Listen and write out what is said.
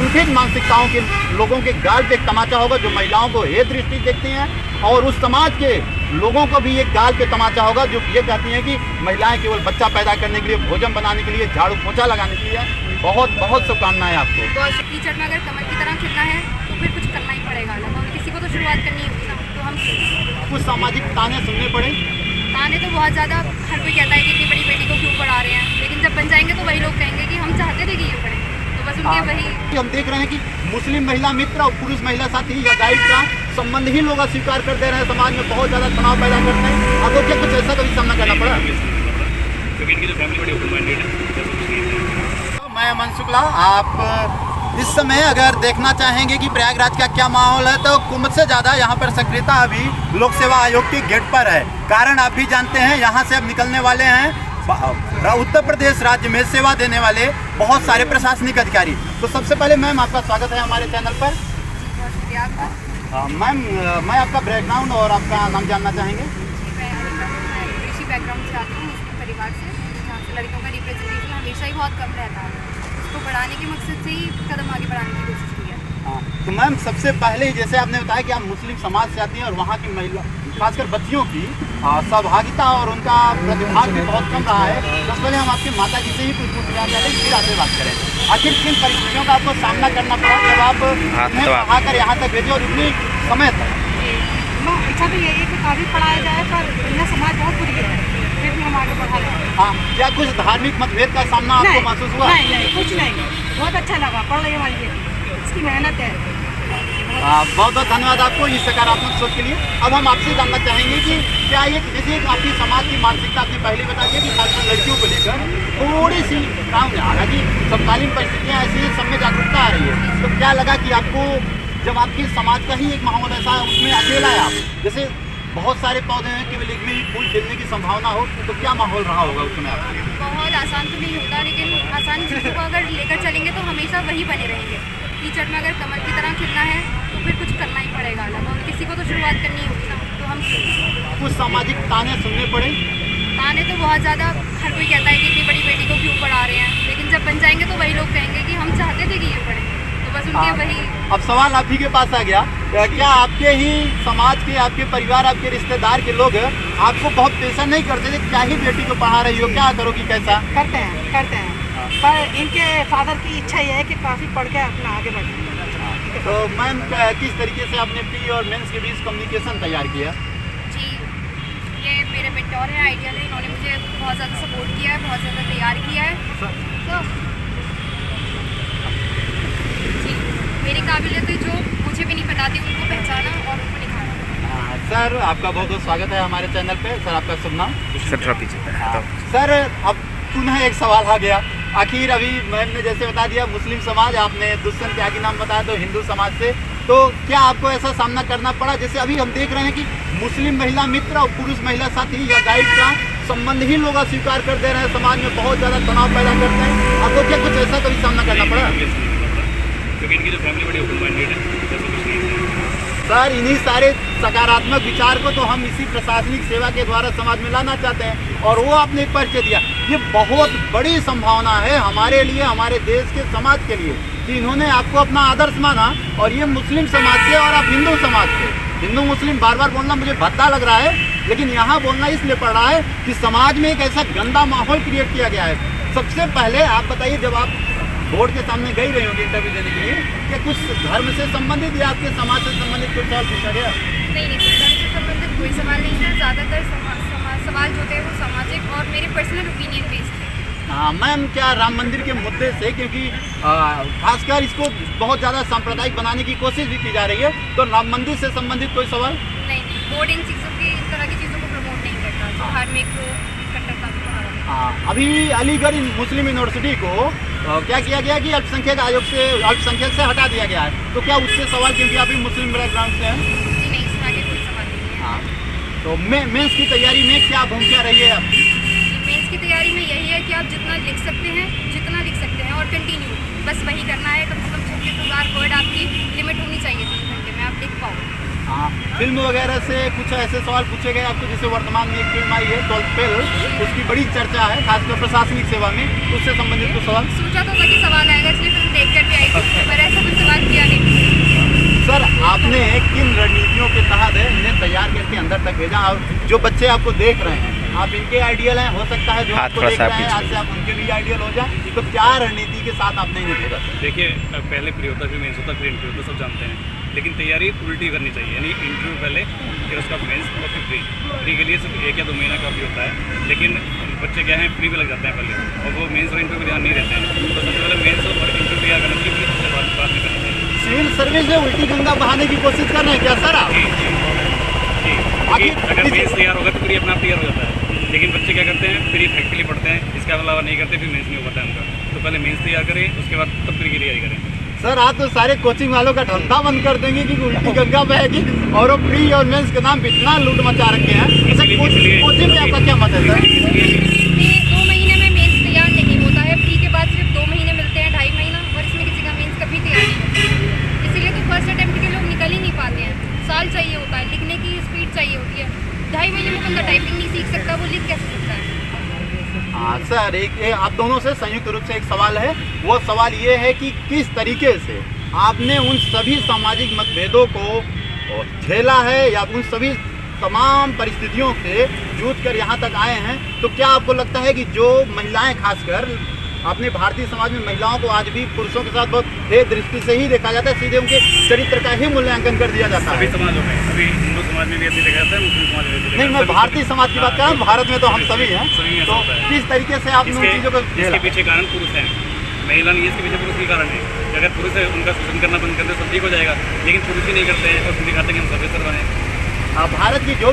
कुंठित मानसिकताओं के लोगों के गाल पे एक तमाचा होगा जो महिलाओं को हे दृष्टि देखते हैं, और उस समाज के लोगों को भी एक गाल पे तमाचा होगा जो ये कहती हैं कि महिलाएं केवल बच्चा पैदा करने के लिए, भोजन बनाने के लिए, झाड़ू पोछा लगाने के लिए। बहुत बहुत शुभकामनाएं आपको। कीचड़ में अगर कमल की तरह खिलना है तो फिर कुछ करना ही पड़ेगा, किसी को तो शुरुआत करनी होगी ना। तो हम कुछ सामाजिक ताने सुनने पड़े। ताने तो बहुत ज़्यादा, हर कोई कहता है कि इतनी बड़ी बेटी को क्यों पढ़ा रहे हैं, लेकिन जब बन जाएंगे तो वही लोग कहेंगे कि हम चाहते थे कि ये पढ़े, तो बस उनके वही। हम देख रहे हैं कि मुस्लिम महिला मित्र और पुरुष महिला साथी या गाइड का संबंध ही लोग अस्वीकार कर दे रहे हैं, समाज में बहुत ज़्यादा तनाव पैदा करते हैं। आपको क्या कुछ ऐसा कभी सामना करना पड़ा? क्योंकि इनकी तो फैमिली बड़ी ओपन माइंडेड है। मैं अमन शुक्ला। आप इस समय अगर देखना चाहेंगे कि प्रयागराज का क्या माहौल है, तो कुंभ से ज़्यादा यहाँ पर सक्रियता अभी लोक सेवा आयोग के गेट पर है। कारण आप भी जानते हैं, यहाँ से अब निकलने वाले हैं उत्तर प्रदेश राज्य में सेवा देने वाले बहुत सारे प्रशासनिक अधिकारी। तो सबसे पहले मैम आपका स्वागत है हमारे चैनल पर। बहुत शुक्रिया आपका। मैम, मैं आपका बैकग्राउंड और आपका नाम जानना चाहेंगे। मैं कृषि बैकग्राउंड से आती हूँ, मुस्लिम परिवार से, जहाँ से लड़कियों का रिप्रेजेंटेशन हमेशा ही बहुत कम रहता है। उसको बढ़ाने के मकसद से ही कदम आगे बढ़ाने की कोशिश की है। तो मैम, सबसे पहले ही जैसे आपने बताया कि आप मुस्लिम समाज से आती हैं और वहाँ की महिला, खासकर बच्चियों की सहभागिता और उनका प्रतिभाग भी बहुत कम रहा है। सबसे पहले हम आपकी माता जी से ही कुछ पूछना चाहते हैं, फिर आपसे बात करें। आखिर किन परिस्थितियों का आपको सामना करना पड़ा जब आप उन्हें पढ़ाकर यहाँ तक भेजे और इतनी समय तक? अच्छा तो यही है कि काफ़ी पढ़ाया जाए, पर दुनिया समाज बहुत बुरी है, फिर भी हम आगे बढ़ा रहे हैं। हाँ, क्या कुछ धार्मिक मतभेद का सामना आपको महसूस हुआ? नहीं, कुछ नहीं, बहुत अच्छा लगा। पढ़ रही हमारी बेटी, इसकी मेहनत है। बहुत बहुत धन्यवाद आपको इस सकारात्मक सोच के लिए। अब हम आपसे जानना चाहेंगे कि क्या ये जैसे आपकी समाज की मानसिकता आपने पहले बता दिया कि खासकर लड़कियों को लेकर थोड़ी सी काम है, हालांकि समकालीन परिस्थितियाँ ऐसी हैं, सब में जागरूकता आ रही है। तो क्या लगा कि आपको जब आपके समाज का ही एक माहौल ऐसा है, उसमें अकेला है आप, जैसे बहुत सारे पौधे हैं, केवल एक में ही फूल खिलने की संभावना हो, तो क्या माहौल रहा होगा उस समय आपके लिए? बहुत आसान तो नहीं होता, लेकिन आसान चीज़ों को अगर लेकर चलेंगे तो हमेशा वही बने रहेंगे। कीचड़ में अगर कमल की तरह खिलना है तो फिर कुछ करना ही पड़ेगा, किसी को तो शुरुआत करनी होगी ना। तो हम कुछ सामाजिक ताने सुनने पड़े। ताने तो बहुत ज़्यादा, हर कोई कहता है कि इतनी बड़ी बेटी को क्यों पढ़ा रहे हैं, लेकिन जब बन जाएंगे तो वही लोग कहेंगे कि हम चाहते थे कि ये पढ़े, तो बस उनके वही। अब सवाल आप ही के पास आ गया, क्या आपके ही समाज के, आपके परिवार, आपके रिश्तेदार के लोग आपको बहुत प्रेशर नहीं करते थे, क्या ही बेटी को पढ़ा रही हो, क्या करोगी, कैसा? करते हैं, पर इनके फादर की इच्छा ये है कि काफ़ी पढ़ के अपना आगे बढ़े। तो मैम, किस तरीके से आपने प्री और मेंस के बीच कम्युनिकेशन तैयार किया? जी, ये मेरे मेंटोर हैं, आइडियल है, इन्होंने मुझे बहुत ज़्यादा सपोर्ट किया है, बहुत ज़्यादा तैयार किया है। तो जी, मेरी काबिलियतें जो मुझे भी नहीं पता थी उनको पहचाना और उनको निखारा। सर, आपका बहुत बहुत स्वागत है हमारे चैनल पे। सर, आपका शुभ नाम? सर, अब पुनः एक सवाल आ गया। आखिर अभी मैम ने जैसे बता दिया मुस्लिम समाज, आपने दुष्यंत त्यागी नाम बताया तो हिंदू समाज से, तो क्या आपको ऐसा सामना करना पड़ा? जैसे अभी हम देख रहे हैं कि मुस्लिम महिला मित्र और पुरुष महिला साथी या गाइड का संबंध ही लोग अस्वीकार कर दे रहे हैं, समाज में बहुत ज़्यादा तनाव पैदा करते हैं। आपको क्या कुछ ऐसा कभी सामना करना पड़ा? क्योंकि इनकी तो फैमिली बड़ी ओपन माइंडेड है। सर, इन्हीं सारे सकारात्मक विचार को तो हम इसी प्रशासनिक सेवा के द्वारा समाज में लाना चाहते हैं, और वो आपने एक परिचय दिया। ये बहुत बड़ी संभावना है हमारे लिए, हमारे देश के समाज के लिए, कि इन्होंने आपको अपना आदर्श माना, और ये मुस्लिम समाज से और आप हिंदू समाज से। हिंदू मुस्लिम बार बार बोलना मुझे भद्दा लग रहा है, लेकिन यहाँ बोलना इसलिए पड़ रहा है कि समाज में एक ऐसा गंदा माहौल क्रिएट किया गया है। सबसे पहले आप बताइए, जब आप बोर्ड के सामने गई रही होंगी इंटरव्यू देने के लिए, क्या कुछ धर्म से संबंधित या आपके समाज से संबंधित कुछ सवाल पूछा गया? नहीं, धर्म से संबंधित कोई सवाल नहीं था। ज़्यादातर सवाल जो थे वो सामाजिक और मेरे पर्सनल ओपिनियन बेस्ड थे। हाँ मैम, क्या राम मंदिर के मुद्दे से, क्योंकि खासकर इसको बहुत ज़्यादा सांप्रदायिक बनाने की कोशिश भी की जा रही है, तो राम मंदिर से संबंधित कोई सवाल? नहीं, बोर्ड इन चीज़ों की, इस तरह की चीज़ों को प्रमोट नहीं करता, जो धार्मिक कट्टरता को बढ़ावा देता। हाँ, अभी अलीगढ़ मुस्लिम यूनिवर्सिटी को क्या किया गया कि अल्पसंख्यक आयोग से, अल्पसंख्यक से हटा दिया गया है, तो क्या उससे सवाल, क्योंकि आप भी मुस्लिम बैकग्राउंड से हैं? जी नहीं, इस तरह के कोई सवाल नहीं है। हाँ, तो मेंस की तैयारी में क्या भूमिका रही है आपकी? मेंस की तैयारी में यही है कि आप जितना लिख सकते हैं और कंटिन्यू बस वही करना है। कम से कम 36,000 वर्ड आपकी लिमिट होनी चाहिए 3 घंटे में, आप लिख पाओ। हाँ, फिल्म वगैरह से कुछ ऐसे सवाल पूछे गए आपको? जैसे वर्तमान में एक फिल्म आई है 12th फेल, उसकी बड़ी चर्चा है खासकर प्रशासनिक सेवा में, उससे संबंधित कुछ सवाल? सोचा तो था कि सवाल आएगा, इसलिए फिल्म देख कर भी आई थी, पर ऐसा भेजा। और जो बच्चे आपको देख रहे हैं, आप इनके आइडियल हैं, हो सकता है जो आपको देख रहे हैं आज से आप उनके भी आइडियल हो जाए। तो क्या रणनीति के साथ आपने इन्हें भेजा? देखिए, पहले प्री होता, फिर मेंस होता, फिर इंटरव्यू होता, सब जानते हैं, लेकिन तैयारी उल्टी करनी चाहिए, यानी इंटरव्यू पहले, फिर उसका मेंस और फिर प्री के लिए सिर्फ 1 या 2 महीना काफ़ी होता है। लेकिन बच्चे क्या हैं, प्री पे लग जाते हैं पहले, और वो मेंस और इंटरव्यू पे ध्यान नहीं देते हैं। तो सबसे पहले मेंस और इंटरव्यू तैयार करना चाहिए, फिर उसके बाद में करना चाहिए। सिविल सर्विस में उल्टी गंगा बहाने की कोशिश कर रहे हैं क्या सर आप? जी, क्योंकि अगर मेंस तैयार होगा तो प्री अपना आप तैयार हो जाता है। लेकिन बच्चे क्या करते हैं, प्री प्रैक्टिकली पढ़ते हैं, इसके अलावा नहीं करते, फिर मेंस नहीं हो पाता है उनका। तो पहले मेंस तैयार करें, उसके बाद तब प्री की तैयारी करें। सर आप तो सारे कोचिंग वालों का धंधा बंद कर देंगे कि उल्टी गंगा बहेगी, और वो प्री और मेंस के नाम पे इतना लूट मचा रखे हैं। कोचिंग में आपका क्या मत है सर? इसमें 2 महीने में मेंस तैयार नहीं होता है, प्री के बाद सिर्फ 2 महीने मिलते हैं, 2.5 महीना, और इसमें किसी का मेंस कभी तैयार नहीं होता। इसीलिए तो फर्स्ट अटेम्प्ट के लोग निकल ही नहीं पाते हैं। साल चाहिए होता है, लिखने की स्पीड चाहिए होती है। 2.5 महीने में बंदा टाइपिंग नहीं सीख सकता, वो लिख कैसे सकता है? हाँ सर, एक आप दोनों से संयुक्त रूप से एक सवाल है। वो सवाल ये है कि किस तरीके से आपने उन सभी सामाजिक मतभेदों को झेला है, या उन सभी तमाम परिस्थितियों से जूझ कर यहाँ तक आए हैं। तो क्या आपको लगता है कि जो महिलाएं, खासकर अपने भारतीय समाज में महिलाओं को आज भी पुरुषों के साथ बहुत भेद दृष्टि से ही देखा जाता है, सीधे उनके चरित्र का ही मूल्यांकन कर दिया जाता है? सभी समाजों में, अभी हिंदू समाज में भी ऐसे देखा जाता है, मुस्लिम समाज में भी ऐसे देखा नहीं, मैं जाता है। भारतीय समाज की बात कर रहा हूँ। भारत में तो हम सभी हैं। सभी में ऐसा तो होता है। किस तरीके से आपने उन चीज़ों को झेला? इसके पीछे कारण पुरुष हैं, महिला नहीं, इसके पीछे पुरुष ही कारण है। अगर पुरुष है, उनका शोषण करना बंद कर दे, सब ठीक हो जाएगा। लेकिन पुरुष ही नहीं करते हैं और फिर दिखाते हैं कि हम सभ्यतर बने। भारत की जो